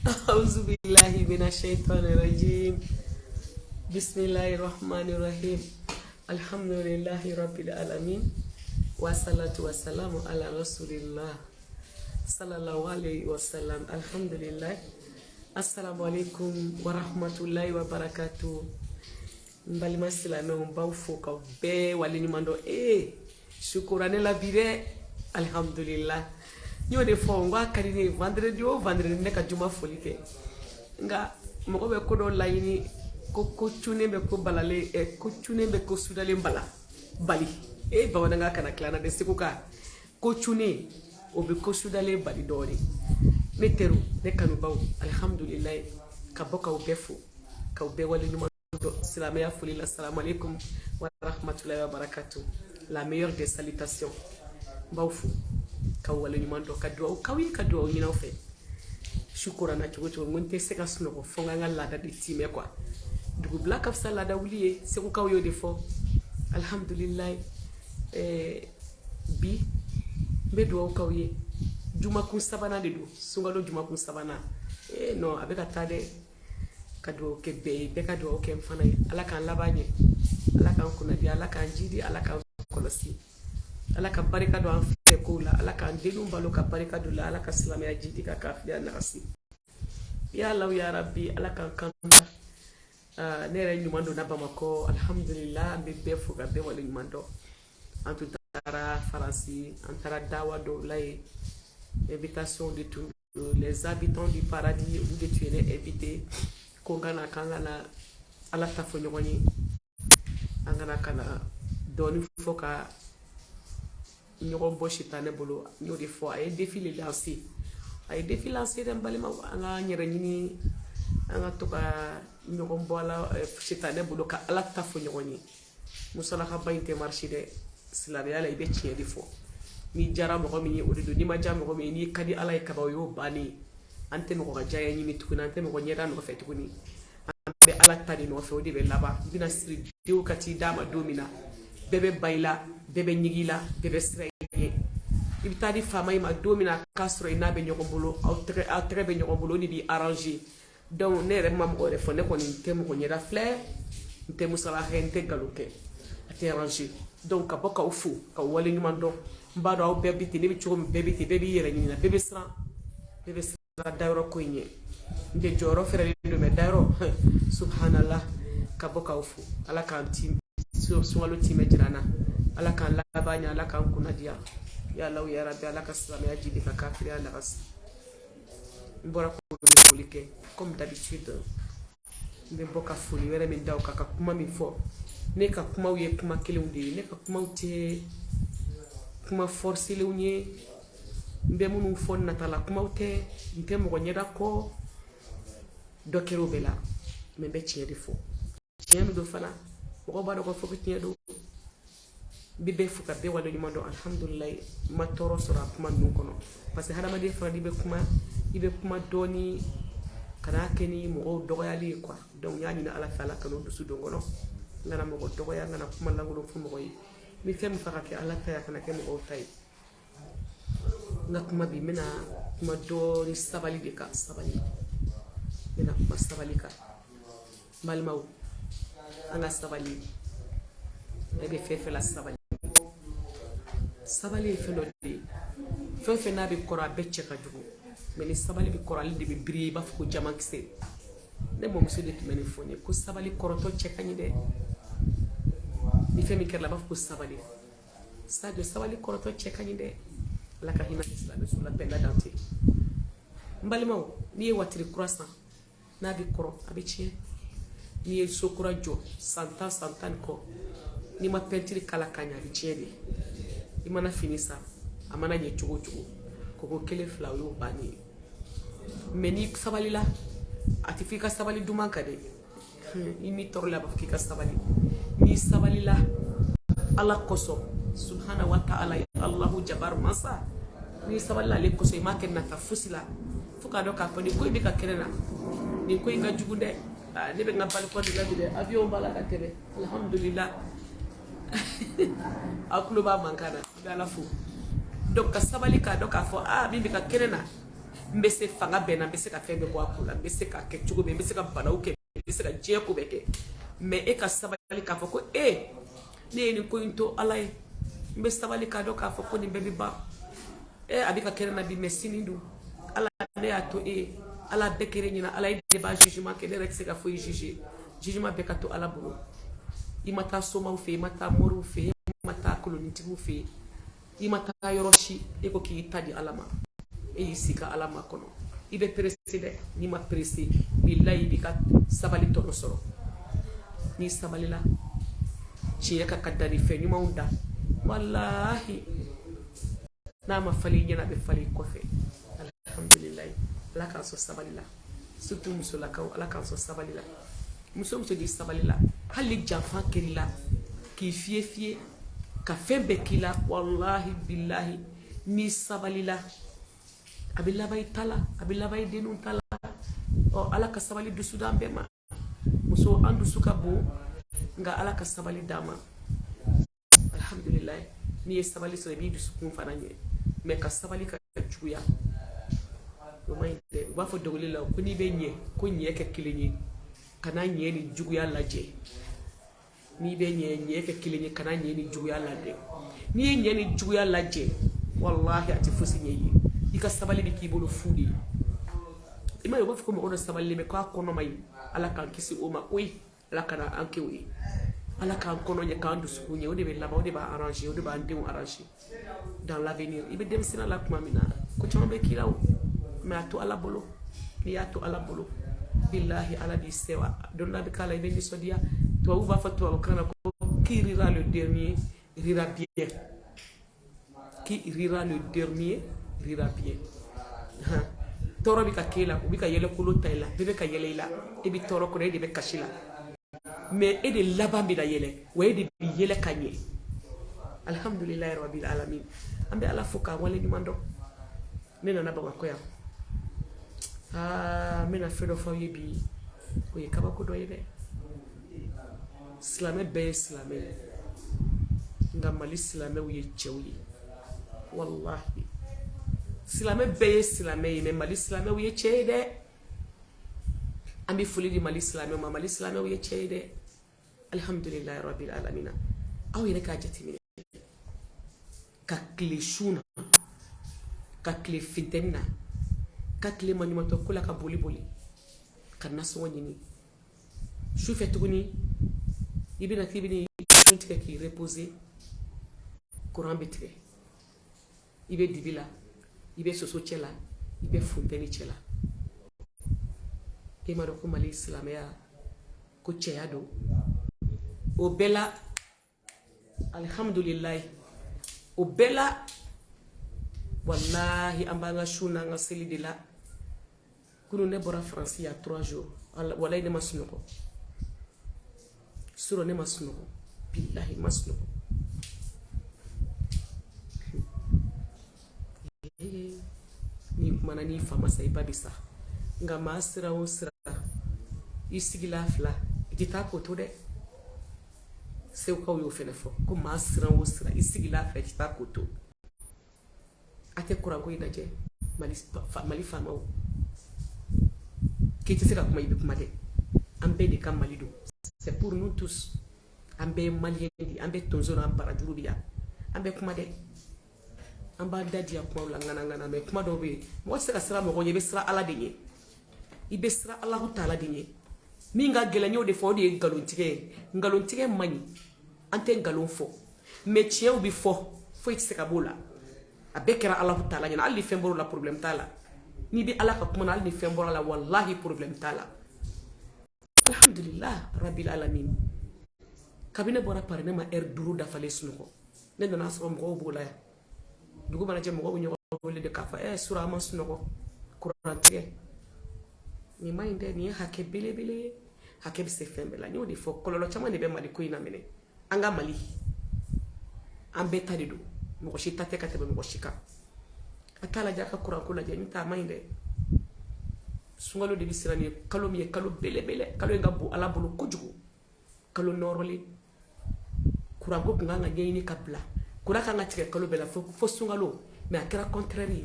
أعوذ بالله من الشيطان الرجيم. بسم الله الرحمن الرحيم. الحمد لله رب العالمين والصلاة والسلام على رسول الله صلى الله عليه وسلم. الحمد لله. السلام عليكم ورحمة الله وبركاته. Mbalima silame on baw fo ka be wali nyumando shukurane la bire alhamdulillah nyo de fo ngwa kadini vendredi ne ka juma foli ke nga moko be ko do layini ko tune be ko balale ko tune be ko sudale mbala bali bawana nga kana klana de sikuka ko tune o be ko sudale bali dori ne teru ne kanu baw alhamdulillah ka boka o befo ka o be wali nyumando. Salam alaikum wa rahmatullahi wa barakatuh. La meilleure des salutations. Baoufou. Kawale nyumando kadwa kawi kadwa nyina ofe. Shukura na chugo ngonte seka suno fonga ngala di time kwa. Dugu black of salada wuliye seku kawo defo. Alhamdulillah bi bedwa kawiye. Juma kun sabana dedu. Sungalo juma kun sabana. No abeka tade kado ke be kado ke mfana ala kan labanye ala kan kuna di ala kan jidi ala kan kolosi ala kan barika do an fe kula ala kan delu mbalo ka barika do la ala kan salam ya jidi ka kafia nasi ya allah ya rabbi ala kan kanta nere nyumando na bamako alhamdulillah be be fuga be wala nyumando antu tara faransi antara dawa do lay invitation de tous les habitants du paradis où de tu es invité kongana kangana ala tafo nyogoni angana kana doni foka nyogon boshitane bolo nyodi fo ay défilé lancé dem balima anga nyere nyini anga toka nyogon bola shitane bolo ka ala tafo nyogoni musala ka bayte marché de silare ala ibe tie di fo ni jara mo mi o de ni ma jam mo mi ni kadi ala e kabaw yo bani ante no ga jaya nyimi tukuna ante no nyeda no fe tukuni be ala tadi no fe odi be laba bina siri diu kati dama domina bebe baila bebe nyigila bebe sreye ibtadi fama ma domina kasro ina be nyoko bolo au tre be nyoko bolo ni bi arranger donc ne re mam ko defo ne ko ni temu ko nyeda fleur temu sala gente galoke ati arranger donc ka boka ufu ka wali nyumando mbado au bebe ti ni bi chugo bebe ti bebe yere nyina bebe sra dairo koynye nde joro fere do me dairo subhanallah ka boka ufu ala kan tim so walo time jirana ala kan labanya ala kan kunadia ya law ya rabbi ala ka salam ya jidi ka kafiri ala ras mbora ko polike comme d'habitude nde boka fuli were min daw ka kuma mi fo ne ka kuma wiye kuma kelewndi ne ka kuma uti kuma force lewnye mbe munu fon natala kumaute mpe mo nyeda ko dokero bela membe tiedi fo tiemi do fana ko ba do ko fo tiedo bibe fuka be wala nyumando alhamdulillah ma toro sura kuma nun kono parce que hadama de fa dibe kuma doni kana keni mo dogoyali quoi donc yani na ala fala kanu dusu do ngono ngana mo dogoya ngana kuma langulo fu mo yi mi fem fa ka ala ta kana ke mo tay nga kuma bi mina kuma do ni sabali de ka sabali mina kuma sabali ka malmaw anga sabali ebe fefe la sabali felo de fefe na bi kora becce ka jugo meni sabali bi kora li de bi bri ba fu jama kise ne mo muso de meni fone ko sabali koroto chekani de ni femi kerla ba fu sabali sadio sabali koroto chekani de la kahina islam sur la bella dante mbalima ni watri croissant na bi koro abichi ni sokura jo santan ko ni ma pentiri kala kanya abichi de imana finisa amana nye chugo ko kele flaw yo bani meni sabali la atifika sabali dumanka de ini torla ba fika sabali ni sabali la ala koso subhanahu wa ta'ala Allahu jabar masa ni saballa le ko so ma ken na tafusila fuka do ka fani ko be ka kenena ni ko inga jugunde ni be ngabal ko de labide avion bala ka tebe alhamdulillah akulu ba mankana dala fu donc ka sabali ka do ka fo bi be ka kenena n bɛ se fanga bɛɛ na n bɛ se ka fɛn bɛɛ bɔ a kun la n bɛ se ka kɛ cogo bɛɛ n bɛ se ka banaw kɛ n bɛ se ka diɲɛ ko bɛɛ kɛ mais e ka sabali k'a fɔ ko ne ye nin ko in to ala ye n bɛ sabali k'a dɔn k'a fɔ ko nin bɛɛ bɛ ban a bɛ ka kɛnɛ na bi mais sini dun ala ne y'a to ala bɛɛ kɛrɛ ɲina ala ye de b'a jugement kɛ ne yɛrɛ tɛ se ka foyi juger jugement bɛɛ ka to ala bolo i ma taa somaw fɛ i ma taa moriw fɛ i ma taa kolonitigiw fɛ i ma taa yɔrɔ si e ko k'i ta di ala ma e y'i sigi ka ala ma kɔnɔ i bɛ pressé dɛ n'i ma pressé bilahi i b'i ka sabali tɔnɔ sɔrɔ n'i sabalila tiɲɛ ka da ni fɛn ɲumanw da walahi n'a ma fali ɲɛna a bɛ fali kɔfɛ alhamdulilayi ala k'an sɔn sabali la surtout musolakaw ala k'an sɔn sabali la muso di sabali la hali janfa kɛr'i la k'i fiyɛ ka fɛn bɛɛ k'i la walahi bilahi n'i sabali la a bɛ laban i ta la a bɛ laban i denw ta la ala ka sabali dusu d'an bɛɛ ma muso an dusu ka bon nka ala ka sabali d'an ma alhamdulilayi n'i ye sabali sɔrɔ i b'i dusukun fana ɲɛ mais ka sabali ka juguya o ma ɲi dɛ u b'a fɔ dɔnkili la ko n'i bɛ ɲɛ ko ɲɛ kɛ kelen ye kana ɲɛ ni juguya lajɛ n'i bɛ ɲɛ kɛ kelen ye kana ɲɛ ni juguya lajɛ n'i ye ɲɛ ni juguya lajɛ wallahi a tɛ fosi ɲɛ ye i ka sabali bɛ k'i bolo fu de ye i ma ye u b'a fɔ ko mɔgɔ dɔ sabalilen bɛ k'a kɔnɔ ma ɲi ala k'an kisi o ma koyi ala kana an kɛ o ye ala k'an kɔnɔ ɲɛ k'an dusukun ɲɛ o de bɛ laban o de b'a arranger o de b'an denw arranger dans l'avenir i bɛ denmisɛnniya la tuma min na ko caman bɛ k'i la o mais a to ala bolo n'i y'a to ala bolo billahi ala b'i sewa don dɔ bɛ k'a la i bɛ nisɔndiya tubabu b'a fɔ tubabukan na ko qui rira le dernier rira bien qui rira le dernier rira bien tɔɔrɔ bɛ ka k'e la u bɛ ka yɛlɛ kolo ta i la bɛɛ bɛ ka yɛlɛ i la e bɛ tɔɔrɔ kɔnɔ e de bɛ kasi la mais e de laban bɛ na yɛlɛ wa e de bɛ yɛlɛ ka ɲɛ alhamdulilayi rabbil alamin an bɛ ala fo k'a wale ɲuman dɔn ne nana bamakɔ yan n bɛna fɛn dɔ f'aw ye bi o ye kabako dɔ ye dɛ silamɛ bɛɛ ye silamɛ ye nka mali silamɛw ye cɛw ye wallahi silamɛ bɛɛ ye silamɛ ye mais mali silamɛw ye cɛ ye dɛ an bɛ foli di mali silamɛw ma mali silamɛw ye cɛ ye dɛ alhamdulilayi rabbil alamin aw yɛrɛ k'a jateminɛ ka tile su na ka tile funtɛni na ka tile maɲumantɔ ko la ka boli ka nasɔngɔ ɲini sufɛ tuguni i bɛna k'i bɛna i tigɛ k'i reposer courant bɛ tigɛ i bɛ dibi la i bɛ soso cɛ la i bɛ funtɛni cɛ la e ma dɔn ko mali silamɛya ko cɛya don o bɛɛ la alhamdulilayi o bɛɛ la wallahi an b'an ka su n'an ka seli de la kunun ne bɔra faransi ya 3 jours wallahi ne ma sunɔgɔ surɔ ne ma sunɔgɔ billahi ma sunɔgɔ ni kumana n'i fa ma sa i ba bɛ sa nka maa sira o sira i sigila fila i tɛ taa k'o to dɛ sewukaw y'o fɛnɛ fɔ ko maa sira o sira i sigila fila i tɛ taa k'o to a tɛ kuranko in lajɛ mali faamaw k'i tɛ se ka kuma i bɛ kuma dɛ an bɛɛ de ka mali don c'est pour nous tous an bɛɛ ye maliyɛn de an bɛɛ tonso n'an barajuru de yan an bɛɛ kuma dɛ an b'a da diya kumaw la ŋana mais kuma dɔw bɛ yen mɔgɔ tɛ se ka siran mɔgɔ ɲɛ i bɛ siran ala de ɲɛ i bɛ siran alahu taala de ɲɛ min ka gɛlɛn y'o de fɔ o de ye nkalontigɛ ye nkalontigɛ man ɲi an tɛ nkalon fɔ mais tiɲɛw bɛ fɔ foyi tɛ se ka b'o la a bɛɛ kɛra alahu taala ɲɛna hali ni fɛn bɔr'o la problème t'a la n'i bɛ ala ka kuma na hali ni fɛn bɔr'a la wallahi problème t'a la alhamdulillah rabbil alamin kabini ne bɔra pari ne ma heure 5 dafalen sunɔgɔ ne nana sɔrɔ mɔgɔw b'o la yan dugu mana jɛ mɔgɔw bɛ ɲɔgɔn wele de k'a fɔ sura an ma sunɔgɔ kurantigɛ nin ma ɲi dɛ nin ye hakɛ belebele ye hakɛ bɛ se fɛn bɛɛ la n y'o de fɔ kɔlɔlɔ caman de bɛ mali ko in na minɛ an ka mali an bɛɛ ta de don mɔgɔ si ta tɛ ka tɛmɛ mɔgɔ si kan a t'a lajɛ a ka kuranko lajɛ n ta ma ɲi dɛ sunkalo de bɛ siran nin ye kalo min ye kalo belebele kalo in ka bon ala bolo kojugu kalo nɔrɔlen kuranko kun kan ka ɲɛɲini ka bila kuran kan ka tigɛ kalo bɛɛ la fo sunkalo mais a kɛra contraire ye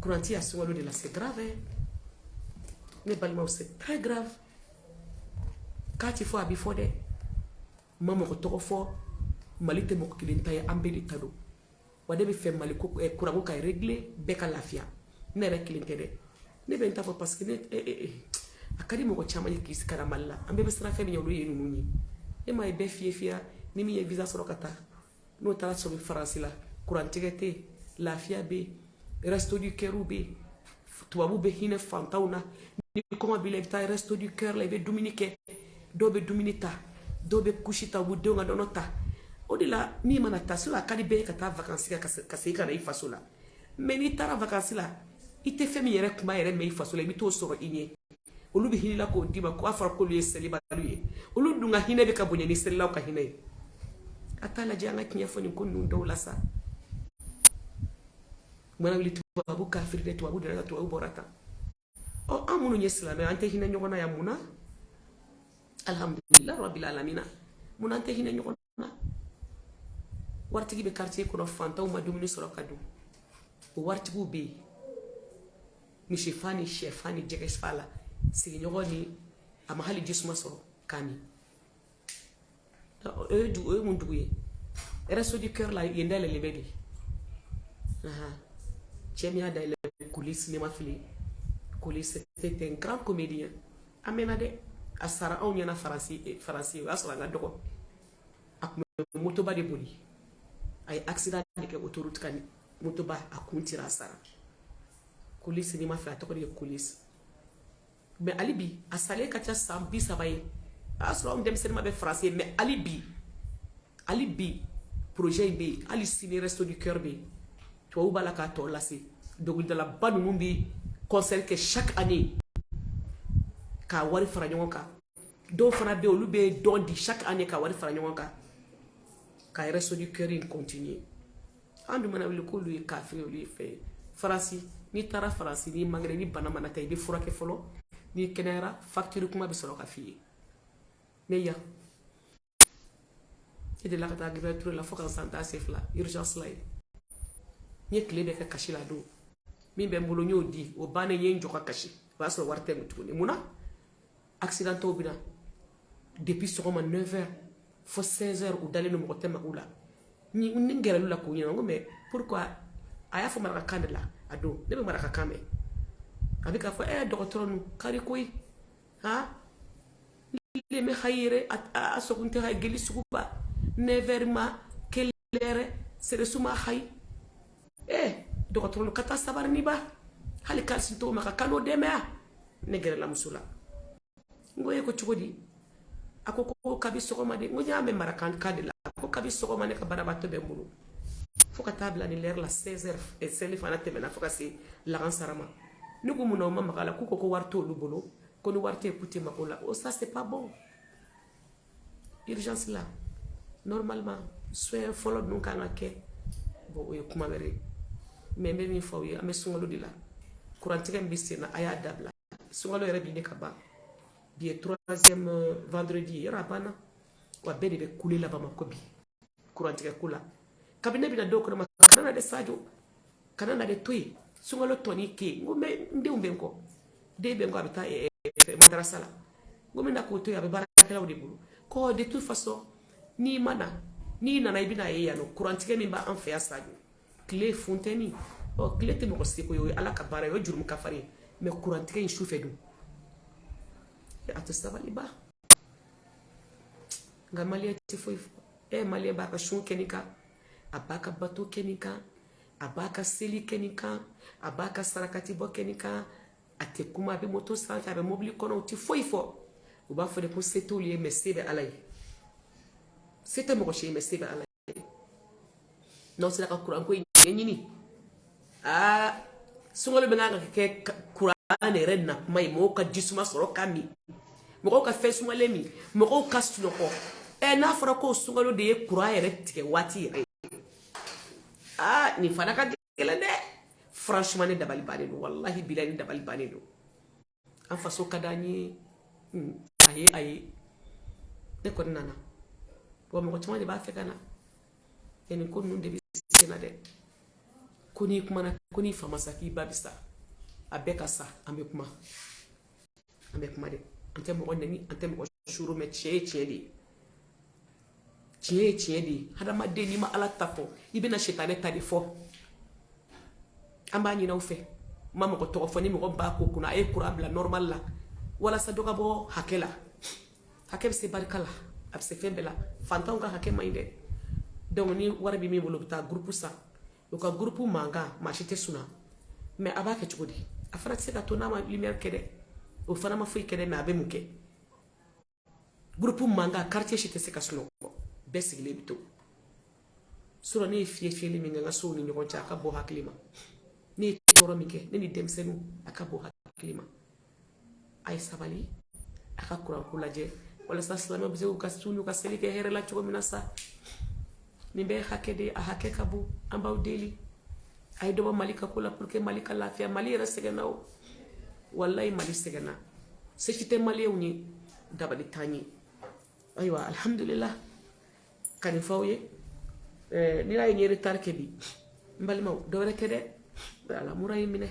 couranti a sungalo de la c'est grave ne balma c'est très grave quand il faut abi fo de mama ko to fo malite mo ko kilinta ya ambeli tado wade be fe mali ko kurango kay régler be ka lafia ne rek kilinte de ne be ntafo parce que ne akadi mo ko chama ki sikara malla ambe be sra fe nyawdo yenu nuni e may be fia ni mi visa soro kata no tara so be france la courantigete lafia be resto du cœur be tubabu be hine fantauna ni comment bile ta resto du cœur la be dominique do be dominita do be kushita wude nga donota odila ni manata sula kadi be kata vacances ka se kana ifaso la mais ni tara vacances la ite femi yere kuma yere me ifaso la bito soro inye olu bi hinila ko dima ko afara ko liye seliba luye olu dunga hine be ka bonya ni selila ka hine atala janga kinya foni ko nun dawla sa mana wili tubabu kafir de tubabu de tubabu borata o amunu nyesla me ante hine nyogona ya muna alhamdulillah rabbil alamin muna ante hine nyogona wartigi be quartier ko fanta ma dumini soro kadu wartigu be mi chefani jeges fala sigi nyogoni ama hali jisuma soro kami mun duye resto du cœur la yendele lebedi Chemia dans les coulisses, cinéma fili. Coulisses, c'était un grand comédien. Amenade, Asara, on y en a français, Asara, la doko. Akme, motoba de boli. Ay accident de autoroute kan, motoba, akuntira Asara. Coulisses, cinéma fili, atoko de coulisses. Mais Alibi, Asale kacha sambi sabaye. Asra, on dem cinéma be français, mais Alibi, projet B, Ali ciné resto du cœur B. Tu vois où la carte là c'est donc de la bonne mumbi concert que chaque année ka wari faranyonka do fana be olube don di chaque année ka wari faranyonka ka resto du cœur in continue andu mana wili ko lui ka fi lui fait farasi ni tara farasi ni mangre ni bana mana tay be furake folo ni kenera facture kuma be solo ka fi mais ya et de la kata gbe trouver la focus santé c'est là urgence là nye kile be ka kashi la do min be mbolo nyo di o bane yen joka kashi ba so warte mutuni muna accident to bina depuis soma 9h fo 16h ou d'aller no moté makula ni ngere lula ko nyina ngome pourquoi aya fo maraka kandela ado ne be maraka kame abika fo docteur nu kari koy ha le me khayire a so kunte hay geli sukuba 9h ma kelere c'est suma khay docteur kata sabar ni ba hali kalsin to maka kano demea negere la musula ngoye ko chugodi akoko kabi sokoma de ngonya me marakan kadela ko kabi sokoma ne ka barabato be mbulu foka tabla ni l'air la 16h et seli fana temena foka si la ransarama nugo muno mama kala ko warto lu bolo ko no warte écouter makola oh ça c'est pas bon urgence là normalement soin follow donc kan ake bo e kuma bere mais mi fo yi ame sungalo dila courantiga mbisina aya dabla sungalo yere bi ne kaba bi 3e vendredi yara bana wa bede be kuli la bama ko bi courantiga kula kabine bi na do ko ma kana de sadio kana de toy sungalo toni ke ngome ndewbe ko de be ngo abita madrasa la ngome na ko toy abe baraka la bulu ko de toute façon ni mana ni nana ibina yano courantiga mi ba en fait sadio clé fontaine o clé te mo ko yo ala ka bara yo jurum ka fari mais courantiga in choufe du ya atasabali ba ngamalia te foi malia ba ka shun kenika abaka bato kenika abaka seli kenika abaka sarakati bo kenika ate kuma be moto santa be mobili kono ti foi fo o ba fo de ko seto lié mais c'est alay c'était mo ko chez mais c'est alay non c'est la ka couran ko nyini sungalo be nga ke couran e renna mai mo ka disuma soro kami mo ka fe sungale mi mo ko kastu ko na fara ko sungalo de couran e retike wati re ni fana ka gele de franchement ne dabali bane do wallahi bilahi dabali bane do an faso kadani ayi de ko nana bo mo ko tuma de ba fe kana en ko nun de bi sena de koni kuma na koni famasa ki babisa abeka sa ambe kuma de ante mo onni ante mo shuru me chedi hada madde ni ma ala tafo ibena shetane tadi fo amba ni na ufe mama ko to fo ni mo ba ko kuna e kurabla normal la wala sa doga bo hakela hakem se barkala ab se fembela fantan ka hakem mainde donc ni warabi mi bolo ta groupe sa o ka groupe manga machite suna mais abake chukudi afara se ka tona ma lumière kede o fana ma fuy kede na be muke groupe manga quartier chite se ka suno besigile bito sura ni fie li minga so ni nyoko cha ka bo haklima ni toro mike ni demsenu aka bo haklima ay sabali aka kuran kulaje wala sa salama bize ka sunu ka selike here la chugo minasa ni be hakede a hakeka bu ambaw deli ay do malika kula pour que malika lafia mali resegena wallahi mali segena se fite mali woni dabali tani aywa alhamdulillah kan fawye ni lay ñeri tarke bi mbali maw do rek de ala muray mine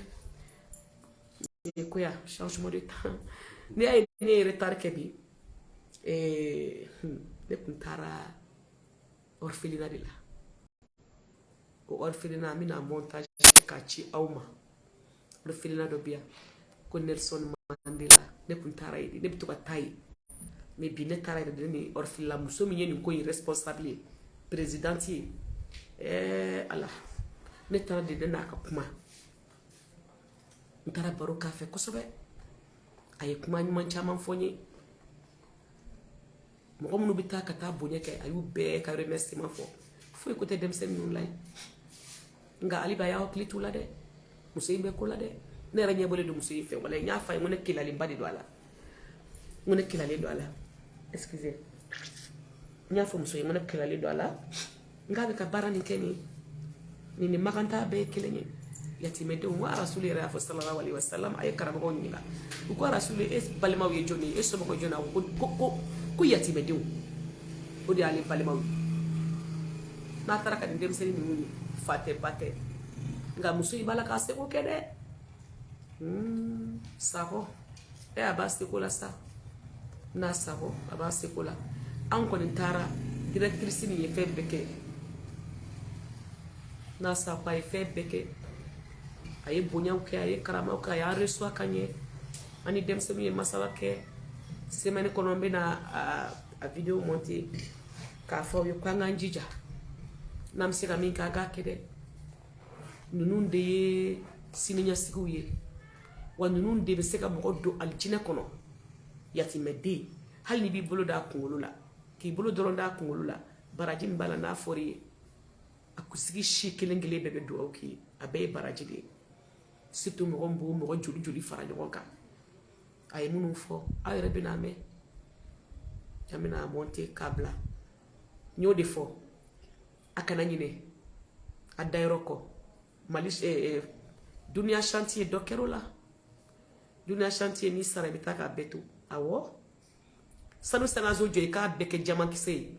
ko ya changement de temps ni ay ñeri tarke bi de kuntara orphelina de la o orphelina mina montage kachi awma orphelina do bia ko Nelson Mandela de kuntara idi de to batay mais bi ne tara de ni orphelina muso mi ñeni ko irresponsable présidentier ala ne tara de na ka kuma ntara baro ka fe kosobe ay kuma ñu man chaman foñi mo mënu bi ta ka ta boñe kay ayu be ka remerciement fo ko te dem sen ñu lay nga ali ba ya hokli tula de muso yimbe ko la de ne ra ñebole do muso yife wala nya fay mu ne kilali mbadi do ala mu ne kilali do ala excusez nya fo muso yimu ne kilali do ala nga be ka barani keni ni maganta be kilenye yatime de wa rasulullah sallallahu alaihi wasallam ay karabo ni la ko rasulullah es balma wi joni es so ko jona ko yatime de o di ali balma na tara ka dem seni ni fate bate nga muso ibala ka se ko kede sako e abasti ko la sa na sako abasti ko la an ko ni tara directrice ni fe beke na sa pa fe beke ay bonya ko ay karama ko ay reso akanye ani dem se mi masala ke semaine konombe na a video monter ka fo yo kwa nganjija nam sira min ka ga kede nunun de sininya siguye wa nunun de be se ka mo do aljina kono yati meddi hal ni bi bolo da kungulula ki bolo doron da kungulula baraji mbala na fori akusigi shi kelengele bebe do oki abe baraji de surtout mo gombo mo juli fara nyoka ay munu fo ay rebina me amina monter kabla nyode fo akana nyine adairoko malis dunia chantier dokero la dunia chantier ni sara bitaka betu awo sanu sana zo joy ka beke jama kise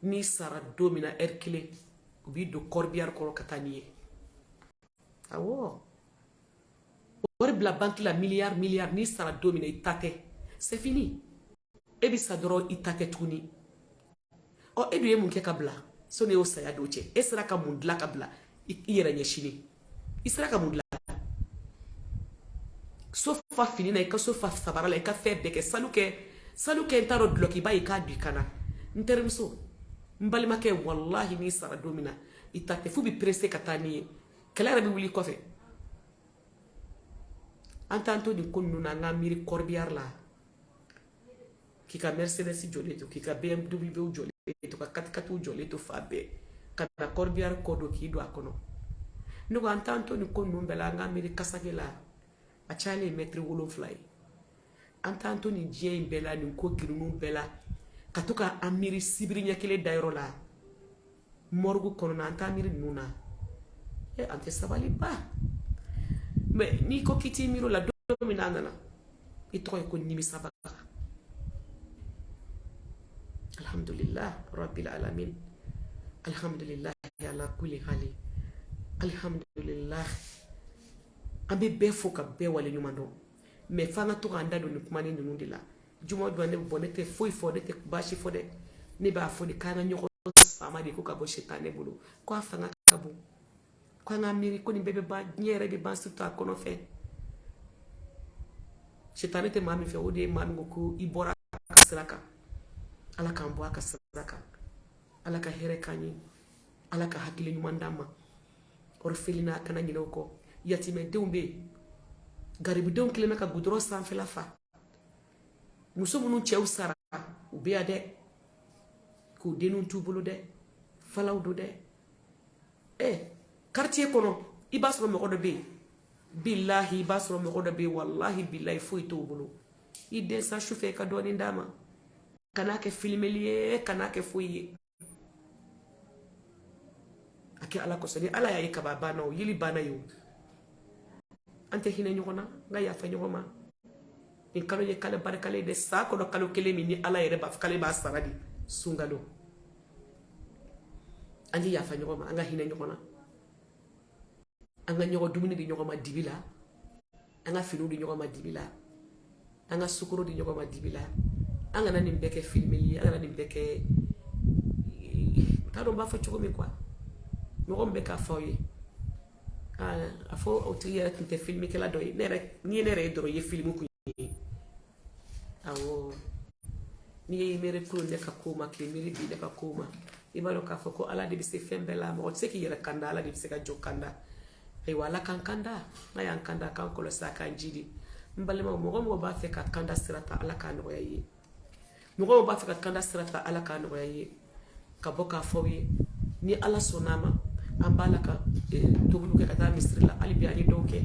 ni sara domina erkile bi do corbiar ko kataniye awo or bla banque la milliard ni sara domina itate c'est fini ebi sadoro itate tuni o edu yemun ke kabla so ne o saya doche esra ka mundla kabla iyera nyeshini isra ka mundla so fa fini na ka so fa sabara la ka fe beke saluke ntaro bloki ba ka dikana ntermso mbali make wallahi ni sara domina itate fu bi presse katani kala bi wuli kofe antanto di konnu na ngamiri corbiar la kika Mercedes joleto kika BMW joleto ka katikatu joleto fabe kana corbiar kodo kido akono nuko antanto ni konnu mbela ngamiri kasagela achale metri wolo fly antanto ni je mbela ni ko kirunu mbela katoka amiri sibiri nyakele dairo la morgu kono na antamiri nuna ante sabali ba mais ni ko kiti miro la domina nana itoy ko nimi sabaka alhamdulillah rabbil alamin alhamdulillah ala kulli hali alhamdulillah an bɛ bɛɛ fo ka bɛɛ wale ɲuman dɔn mais f'an ka to k'an da don nin kuma ninnu de la juma don ne bɔ ne tɛ foyi fɔ ne tɛ baasi fɔ dɛ ne b'a fɔ de k'an ka ɲɔgɔn faama de ko ka bɔ sitan ne bolo ko a fanga ka bon ko an ka miiri ko nin bɛɛ bɛ ban diɲɛ yɛrɛ bɛ ban surtout a kɔnɔ fɛ sitan ne tɛ maa min fɛ o de ye maa min ko i bɔra a ka sira kan ala k'an bɔ a ka sira kan ala ka hɛrɛ k'an ye ala ka hakili ɲuman d'an ma orphelinat kana ɲinɛ o kɔ yatimɛdenw bɛ yen garibudenw kelen bɛ ka gudɔrɔn sanfɛla fa muso minnu cɛw sara u bɛ yan dɛ k'u denninw t'u bolo dɛ falaw don dɛ quartier kɔnɔ i b'a sɔrɔ mɔgɔ dɔ bɛ yen billahi i b'a sɔrɔ mɔgɔ dɔ bɛ yen wallahi billahi foyi t'o bolo i den sa sufɛ i ka dɔɔnin d'a ma kan'a kɛ filimeli ye kan'a kɛ foyi ye a kɛ ala kosɔn ni ala y'a ye kaba banna o yeli banna ye o an tɛ hinɛ ɲɔgɔn na n ka yafa ɲɔgɔn ma nin kalo ye kalo barikalen de sa kɔnɔ kalo kelen min ni ala yɛrɛ b'a fɔ k'ale b'a sara de sunkalo an tɛ yafa ɲɔgɔn ma an ka hinɛ ɲɔgɔn na an ka ɲɔgɔn dumuni di ɲɔgɔn ma dibi la an ka finiw di ɲɔgɔn ma dibi la an ka sukoro di ɲɔgɔn ma dibi la an kana nin bɛɛ kɛ filimeli ye an kana nin bɛɛ kɛ t'a dɔn n b'a fɔ cogo min quoi mɔgɔ min bɛ k'a fɔ aw ye a fɔ o tigi yɛrɛ tun tɛ filimikɛla dɔ ye ni ne yɛrɛ ye dɔrɔn i ye filimu kun ye awɔ n'i ye miiri kulu ne ka ko ma k'i miiri bi ne ka ko ma i b'a dɔn k'a fɔ ko ala de bɛ se fɛn bɛɛ la mɔgɔ tɛ se k'i yɛrɛ kanda ala de bɛ se ka jɔ kanda ayiwa ala k'an kanda n'a y'an kanda k'an kɔlɔsi a k'an jidi n balimaw mɔgɔ mɔgɔ b'a fɛ ka kanda sira ta ala k'a nɔgɔya i ye mɔgɔ b'a fɛ ka kanda sira ta ala k'a nɔgɔya i ye ka bɔ k'a fɔ aw ye ni ala sɔnn'a ma an b'a la ka tobili kɛ ka taa misiri la hali bi an ye dɔw kɛ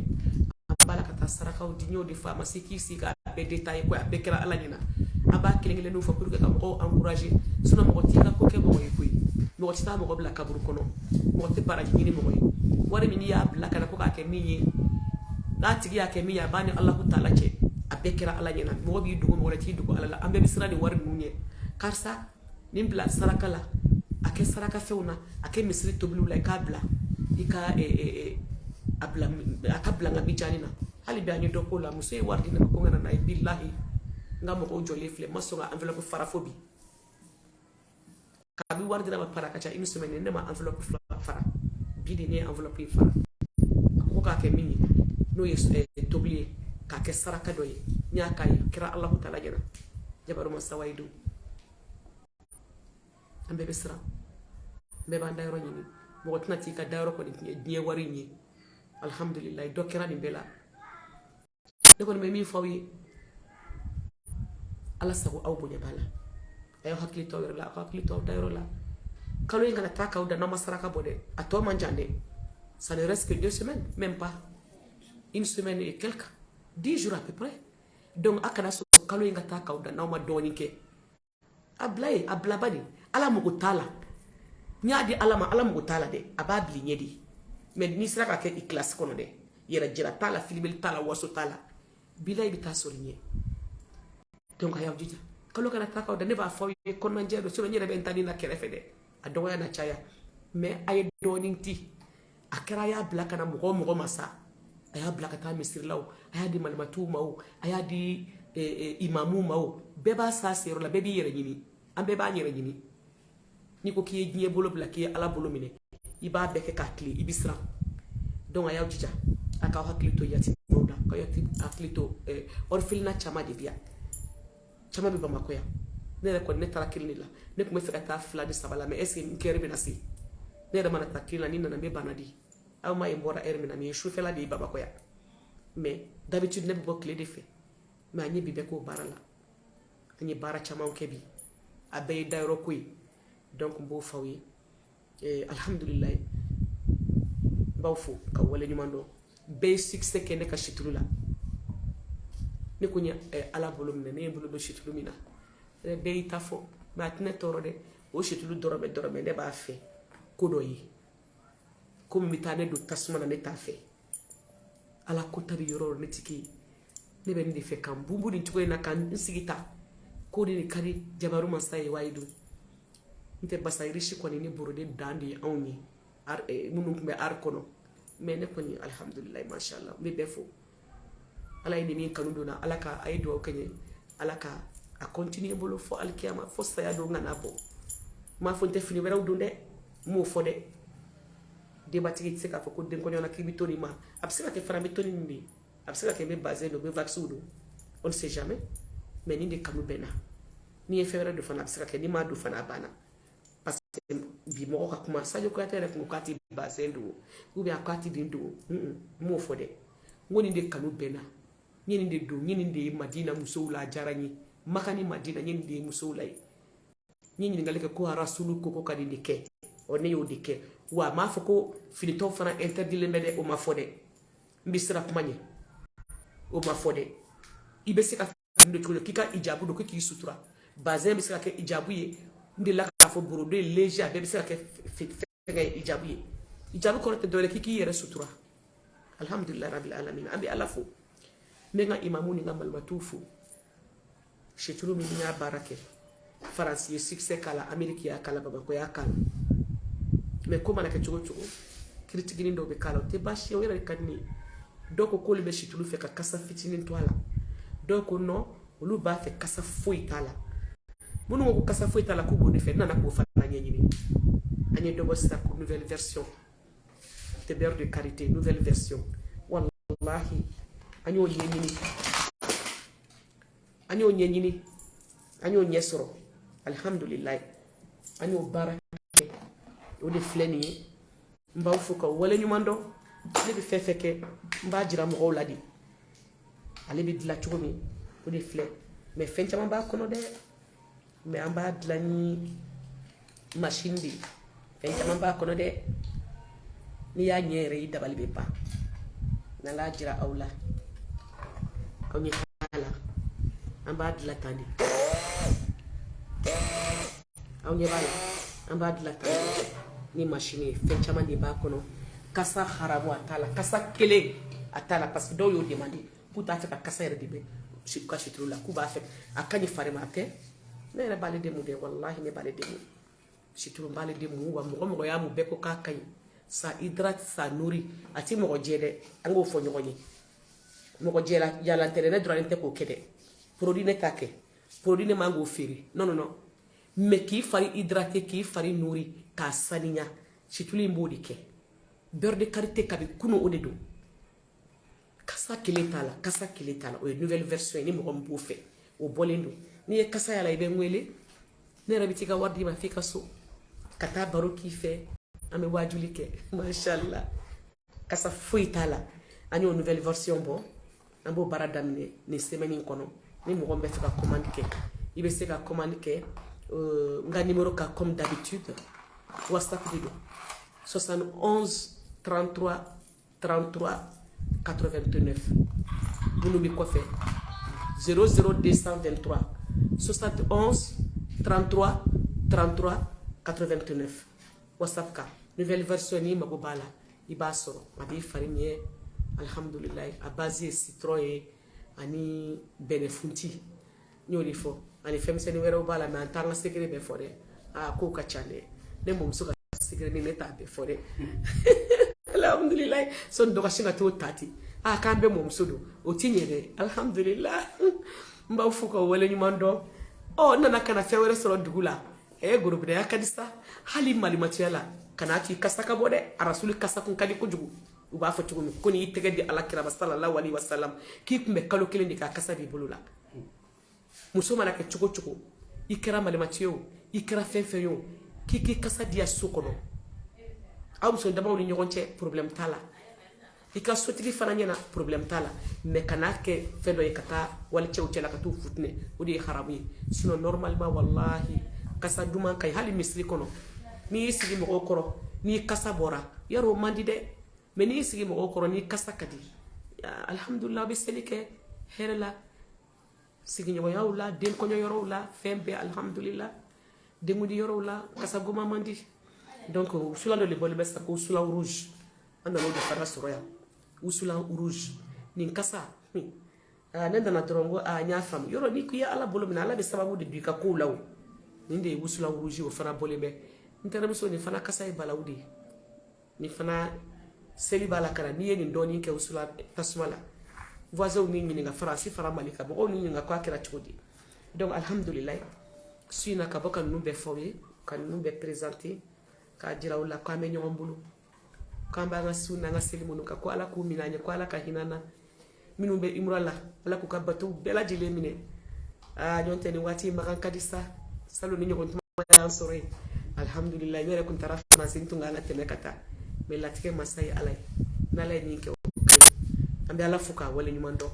an b'a la ka taa sarakaw di n y'o de fɔ a ma se k'i sigi k'a bɛɛ détaillé ko a bɛɛ kɛra ala ɲɛna an b'a kelen kelenninw fɔ pour que ka mɔgɔw encourager sinon mɔgɔ t'i ka ko kɛ mɔgɔ ye koyi mɔgɔ tɛ taa mɔgɔ bila kaburu kɔnɔ mɔgɔ tɛ baraji ɲini mɔgɔ ye wari min n'i y'a bila ka na ko k'a kɛ min ye n'a tigi y'a kɛ min ye a b'a ni alahu taala cɛ a bɛɛ kɛra ala ɲɛna mɔgɔ b'i dogo mɔgɔ wɛrɛ t'i dogo ala la an bɛɛ bɛ siran nin wari ninnu ɲɛ karisa nin bila saraka la a kɛ saraka fɛnw na a kɛ misiri tobiliw la i k'a bila i ka a ka bila n ka bijani na hali bi an ye dɔ k'o la muso ye wari di ne ma ko n kana n'a ye billahi n ka mɔgɔw jɔlen filɛ n ma sɔn ka enveloppe fara fo bi kabi wari di ne ma para ka ca une semaine ne ma enveloppe fara bi de ne ye enveloppe fara a ko k'a kɛ min ye n'o ye tobili ye k'a kɛ saraka dɔ ye n y'a k'a ye kɛra alahu taala ɲɛna jabaru ma sawayi don an bɛɛ bɛ siran bɛɛ b'an dayɔrɔ ɲini mɔgɔ tɛna t'i ka dayɔrɔ kɔni diɲɛ wari in ye alhamdulilayi dɔ kɛra nin bɛɛ la ne kɔni bɛ min fɔ aw ye ala sago aw bonya b'a la a y'aw hakili to aw yɛrɛ la aw hakili to aw dayɔrɔ la kalo in kana taa k'aw da n'aw ma saraka bɔ dɛ a tɔ man jan dɛ ça ne reste que 2 semaines même pas une semaine et quelques 10 jours à peu près donc a kana sɔrɔ kalo in ka taa k'aw da n'aw ma dɔɔnin kɛ a bila ye a bilaba de ala mago t'a la n y'a di ala ma ala mago t'a la dɛ a b'a bili ɲɛ de mais n'i sera ka kɛ i kilasi kɔnɔ dɛ yɛrɛ jira t'a la filimeli t'a la waso t'a la bila i bɛ taa sɔrɔ ɲɛ donc a y'aw jija kalo kana taa k'aw da ne b'a fɔ aw ye kɔnɔnajɛ don sinon n yɛrɛ bɛ n ta ni na kɛrɛfɛ dɛ a dɔgɔya na caya mais a ye dɔɔnin ti a kɛra a y'a bila ka na mɔgɔ mɔgɔ ma sa a y'a bila ka taa misirilaw a y'a di malimatuw ma o a y'a di imamuw ma o bɛɛ b'a sa seyɔrɔ la bɛɛ b'i yɛrɛ ɲini an bɛɛ b'an yɛrɛ ɲini n'i ko k'i ye diɲɛ bolo bila k'i ye ala bolo minɛ i b'a bɛɛ kɛ k'a tile i bɛ siran donc a y'aw jija a k'aw hakili to yatimɛw la k'aw hakili to orphelinat caman de bɛ yan caman bɛ bamakɔ yan ne yɛrɛ kɔni ne taara kelen de la ne tun bɛ fɛ ka taa 2 ni 3 la mais est ce que n kɛra bɛna se ne yɛrɛ mana taa kelen la ni nana n bɛ bana di aw ma ye n bɔra heure min na nin ye sufɛla de ye bamakɔ yan mais d'habitude ne bɛ bɔ tile de fɛ mais an ye bi bɛɛ k'o baara la an ye baara camanw kɛ bi a bɛɛ ye dayɔrɔ ko ye donc n b'o fɔ aw ye alhamdulilayi n b'aw fo ka wale ɲuman dɔn bɛɛ ye succès kɛ ne ka situlu la ne ko n ye ala bolo minɛ ne ye n bolo don situlu min na bɛɛ y'i ta fɔ mais a tɛ ne tɔɔrɔ dɛ o situlu dɔrɔmɛ ne b'a fɛ ko dɔ ye ko min bɛ taa ne don tasuma na ne t'a fɛ ala ko ta bɛ yɔrɔ o yɔrɔ ne tɛ kɛ yen ne bɛ nin de fɛ ka n bunbun nin cogo in na ka n sigi ta ko de ka di jabaru masa ye wayi don n tɛ basayiri si kɔni ni borode dan de ye anw ye minnu tun bɛ ari kɔnɔ mais ne kɔni alhamdulilayi mashallah n bɛ bɛɛ fo ala ye nin min kanu donna ala ka a ye duwawu kɛ n ye ala ka a continue bolo fo alikiyama fo saya don ŋana bɔ m'a fɔ n tɛ fini wɛrɛw don dɛ n m'o fɔ dɛ denbatigi tɛ se k'a fɔ ko den kɔɲɔna k'i bɛ to nin ma a bɛ se ka kɛ fana n bɛ to nin de a bɛ se ka kɛ n bɛ bazɛn don n bɛ vaccin don on ne sait jamais mais nin de kanu bɛ n na n'i ye fɛn wɛrɛ don fana a bɛ se ka kɛ n'i m'a don fana a banna parce que bi mɔgɔ ka kuma Sadio Kuyate yɛrɛ kun ko k'a tɛ bazɛn don ou bien k'a tɛ nin don n m'o fɔ dɛ n ko nin de kanu bɛ n na n ye nin de don n ye nin de ye Madina musow la a diyara n ye Maka ni Madina n ye nin de ye musow la ye n ye ɲininkali kɛ ko Rasulu ko ko ka nin de kɛ ne y'o de kɛ wa a m'a fɔ ko finitɔw fana interdilen bɛ dɛ o ma fɔ dɛ n bɛ siran kuma ɲɛ o ma fɔ dɛ i bɛ se ka fini don cogo k'i ka hijabu don k'i sutura bazɛn bɛ se ka kɛ hijabu ye n delila k'a fɔ borodo ye léger a bɛɛ bɛ se ka kɛ fɛngɛ hijabu ye hijabu kɔrɔ tɛ dɔwɛrɛ k'i k'i yɛrɛ sutura alhamdulilayi rabil alamin an bɛ ala fo n bɛ n ka imamu ni n ka malimatuw fo situlu min y'a baara kɛ faransi ye succès k'a la ameriki y'a k'a la babako y'a k'a la mais ko mana kɛ cogo o cogo kiritiginin dɔw bɛ k'a la o tɛ baasi ye o yɛrɛ de ka di ne ye dɔw ko k'olu bɛ situlu fɛ ka kasa fitinin to a la dɔw ko non olu b'a fɛ kasa foyi t'a la minnu ko ko kasa foyi t'a la k'u b'o de fɛ n nana k'o fana ɲɛɲini an ye dɔ bɔ sisan ko nouvelle version de beurre de karité nouvelle version wallahi an y'o ɲɛɲini an y'o ɲɛɲini an y'o ɲɛ sɔrɔ alhamdulilayi an y'o baara kɛ o de filɛ nin ye n b'aw fo ka wale ɲuman dɔn ne bɛ fɛn fɛn kɛ n b'a jira mɔgɔw la de ale bɛ dilan cogo min o de filɛ mais fɛn caman b'a kɔnɔ dɛ mais an b'a dilan ni machine de ye fɛn caman b'a kɔnɔ dɛ n'i y'a ɲɛ yɛrɛ i dabali bɛ ban n'ala y'a jira aw la aw ɲɛ t'a la an b'a dilan tan de aw ɲɛ b'a la an b'a dilan tan de ni machine ye fɛn caman de b'a kɔnɔ kasa haramu a t'a la kasa kelen a t'a la parce que dɔw y'o demandé k'u t'a fɛ ka kasa yɛrɛ de bɛ u ka situlu la k'u b'a fɛ a ka ɲi fari ma a tɛ ne yɛrɛ b'ale demu dɛ wallahi ne b'ale demu situlu n b'ale demu wa mɔgɔ mɔgɔ y'a mu bɛɛ ko k'a ka ɲi ça hydrate ça nourrit a ti mɔgɔ jɛ dɛ an k'o fɔ ɲɔgɔn ye mɔgɔ jɛla yalantɛrɛ ne dɔrɔn tɛ k'o kɛ dɛ produit ne t'a kɛ produit ne man k'o feere non non non mais k'i fari hydraté k'i fari nourrit k'a saniya situlu in b'o de kɛ beurre de karité kabi kunun o de don kasa kelen t'a la kasa kelen t'a la o ye nouvelle version ye ni mɔgɔ min b'o fɛ o bɔlen don n'i ye kasa y'a la i bɛ n wele ne yɛrɛ bɛ t'i ka wari d'i ma f'i ka so ka taa baro k'i fɛ an bɛ wajuli kɛ mashallah kasa foyi t'a la an y'o nouvelle version bɔ an b'o baara daminɛ nin semaine in kɔnɔ ni mɔgɔ min bɛ fɛ ka commande kɛ i bɛ se ka commande kɛ n ka numéro ka comme d'habitude whatsapp de don 71 33 33 89 minnu bɛ kɔfɛ 00223 71 33 33 89 whatsapp kan nouvelle version n'i mago b'a la i b'a sɔrɔ a b'i fari ɲɛ alhamdulilayi a base ye citron ye ani bɛnɛfunti n y'o de fɔ ani fɛnmisɛnnin wɛrɛw b'a la mais an t'an ka secret bɛɛ fɔ dɛ kow ka ca dɛ ne mɔmuso ka secret ni ne t'a bɛɛ fɔ dɛ alhamdulilayi sɔni dɔ ka sin ka t'o ta ten k'an bɛɛ mɔmuso don o ti ɲɛ dɛ alhamdulilayi n b'aw fo ka wale ɲuman dɔn n nana ka na fɛn wɛrɛ sɔrɔ dugu la gorobinɛya ka di sa hali malimatuya la kana t'i kasa ka bɔ dɛ arasuli kasa kun ka di kojugu u b'a fɔ cogo min ko n'i tɛgɛ di alakira sallallahu alaihi wasallam k'i tun bɛ kalo kelen de k'a kasa b'i bolo la muso mana kɛ cogo cogo i kɛra malimatuya o i kɛra fɛn fɛn ye o k'i kasa di a so kɔnɔ aw muso damaw ni ɲɔgɔn cɛ problème t'a la i ka sotigi fana ɲɛna problème t'a la mais kana kɛ fɛn dɔ ye ka taa walicɛw cɛla ka t'u futinɛ o de ye haramu ye sinon normalement wallahi kasa duman ka ɲi hali misiri kɔnɔ n'i y'i sigi mɔgɔw kɔrɔ n'i kasa bɔra yarɔ o man di dɛ mais n'i y'i sigi mɔgɔw kɔrɔ n'i kasa ka di alhamdulilah a bɛ seli kɛ hɛrɛ la sigiɲɔgɔnyaw la denkɔɲɔyɔrɔw la fɛn bɛɛ alhamdulilah dengudi yɔrɔw la kasa goma man di donc wusulan dɔ de bɔlen bɛ sisan ko wusulan rouge an nana o de fana sɔrɔ yan wusulan rouge nin kasa ne nana dɔrɔn ko n y'a faamu yɔrɔ n'i ko i ye ala bolo minɛ ala bɛ sababu de don i ka kow la o nin de ye wusulan rouge o fana bɔlen bɛ n tɛnɛmuso nin fana kasa ye balawu de ye nin fana seli b'a la kana n'i ye nin dɔɔni kɛ usula tasuma la voisins ni ɲininka faransi fara mali ka mɔgɔw ni ɲininka k'a kɛra cogo di donc alhamdulilayi su in na ka bɔ ka ninnu bɛɛ fɔ ye ka ninnu bɛɛ présenter k'a jira u la k'an bɛ ɲɔgɔn bolo k'an b'an ka su n'an ka seli minnu kan ko ala k'u minɛ an ye ko ala ka hinɛ an na minnu bɛ imura la ala k'u ka bateau bɛɛ lajɛlen minɛ ɲɔn tɛ nin waati in makan ka di sa salon ni ɲɔgɔn tuma y'an sɔrɔ yen alhamdulilayi ne yɛrɛ kun taara faransi n tun kan ka tɛmɛ ka taa mais latigɛ masa ye ala ye n'ala ye nin kɛ an bɛ ala fo k'a wale ɲuman dɔn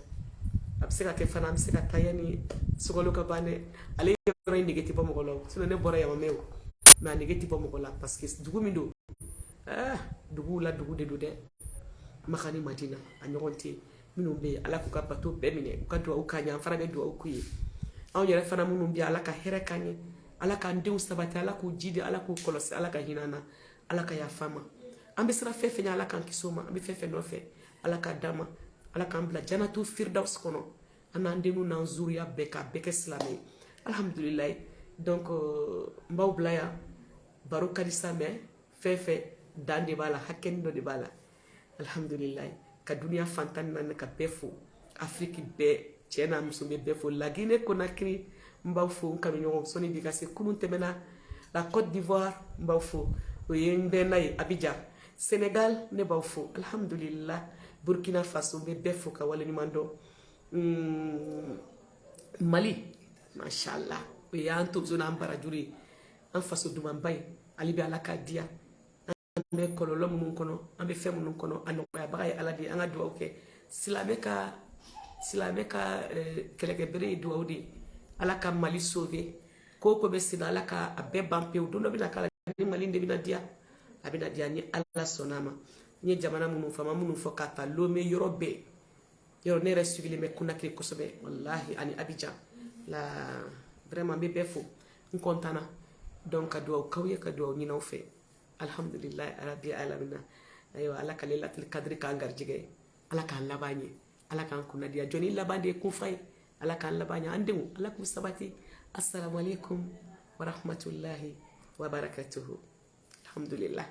a bɛ se ka kɛ fana an bɛ se ka taa yanni sogalo ka ban dɛ ale yɔrɔ in nege tɛ bɔ mɔgɔ la sinon ne bɔra yamamɛ o mais a nege tɛ bɔ mɔgɔ la parce que dugu min don duguw la dugu de don dɛ maka ni madina a ɲɔgɔn tɛ minnu bɛ yen ala k'u ka bateau bɛɛ minɛ u ka dugawu k'an ye an fana bɛ dugawu k'u ye anw yɛrɛ fana minnu bɛ yen ala ka hɛrɛ k'an ye ala k'an denw sabati ala k'u jidi ala k'u kɔlɔsi ala ka hinɛ an na ala ka yafa an ma an bɛ siran fɛn fɛn ɲɛ ala k'an kisi o ma an bɛ fɛn fɛn nɔfɛ ala k'a d'an ma ala k'an bila janatu firdaus kɔnɔ an n'an denw n'an zuriya bɛɛ k'a bɛɛ kɛ silamɛ ye alhamdulilayi donc n b'aw bila yan baro ka di sa mais fɛn fɛn dan de b'a la hakɛni dɔ de b'a la alhamdulilayi ka duniya fantan naani ka bɛɛ fo afiriki bɛɛ cɛ n'a muso bɛ bɛɛ fo lagine konakiri n b'aw fo n kanuɲɔgɔn sɔnni bi ka se kunun tɛmɛna la côte d'ivoire n b'aw fo o ye n bɛnna ye abidjan sénégal ne b'aw fo alhamdulillah burkina faso n bɛ bɛɛ fo ka waleɲuman dɔn mali mashallah o y'an tonso n'an barajuru ye an faso dumanba ye ale bɛ ala k'a diya an bɛ kɔlɔlɔ minnu kɔnɔ an bɛ fɛn minnu kɔnɔ a nɔgɔyabaga ye ala de ye an ka dugawu kɛ silamɛ ka kɛlɛkɛbere ye dugawu de ye ala ka mali sauver ko ko bɛ sen ala ka a bɛɛ ban pewu don dɔ bɛna k'a la ni mali de bɛna diya a bɛna diya ni ala sɔnna ma n ye jamana minnu fama minnu fɔ k'a ta lome yɔrɔ bɛɛ yɔrɔ ne yɛrɛ sigilen bɛ Conakry kosɛbɛ wallahi ani Abidjan la vraiment n bɛ bɛɛ fo n kɔntana donc ka dugawu k'aw ye ka dugawu ɲinaw fɛ alhamdulilayi arabi alamina ayiwa ala ka lailatul kadiri k'an garijɛgɛ ala k'an laban ɲɛ ala k'an kunnadiya jɔnni laban de ye kunfa ye ala k'an laban ɲɛ an denw ala k'u sabati assalamu alaikum wa rahmatullahi wa barakatuhu alhamdulillah